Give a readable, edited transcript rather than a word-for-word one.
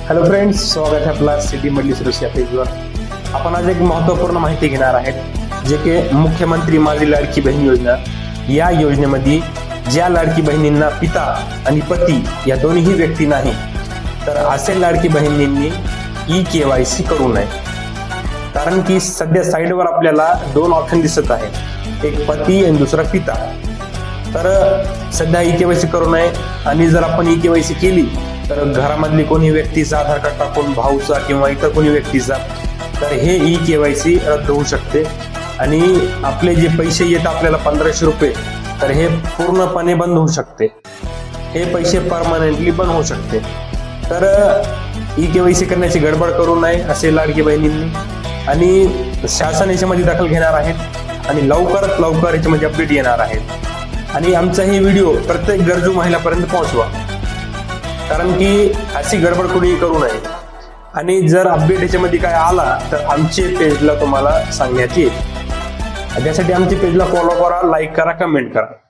Hello friends, स्वागत आहे आपला सिटी मधली सुरेश या पेजवर. आपण आज एक महत्त्वपूर्ण माहिती घेणार आहेत, जे की मुख्यमंत्री माझी लाडकी बहीण योजना. या योजनेमध्ये ज्या लाडकी बहिणींना पिता आणि पती या दोन्ही व्यक्ती नाही, तर असे लाडकी बहिणींनी ई-KYC करू नये. कारण की सध्या साईडवर आपल्याला दोन ऑप्शन दिसत आहे, एक पती आणि दुसरा पिता. तर सध्या ई-KYC करू नये. आणि जर आपण ई-KYC केली तर घरामधली कोणी व्यक्तीचा आधार कार्ड टाकून, भाऊचा किंवा इतर कोणी व्यक्तीचा, तर हे ई-KYC रद्द होऊ शकते. आणि आपले जे पैसे येतात आपल्याला 1500 रुपये, तर हे पूर्णपणे बंद होऊ शकते. हे पैसे परमनंटली बंद होऊ शकते. तर ई-KYC करण्याची गडबड करू नये असे लाडकी बहिणींनी. आणि शासन याच्यामध्ये दखल घेणार आहेत आणि लवकरात लवकर याच्यामध्ये अपडेट येणार आहेत. आणि आमचा हे व्हिडिओ प्रत्येक गरजू महिलापर्यंत पोहोचवा, कारण की अशी गडबड कोणी करू नये. आणि जर अपडेट याच्यामध्ये काय आला तर आमचे पेजला तुम्हाला सांगण्यात येईल. त्यासाठी आमच्या पेजला फॉलो करा, लाईक करा, कमेंट करा.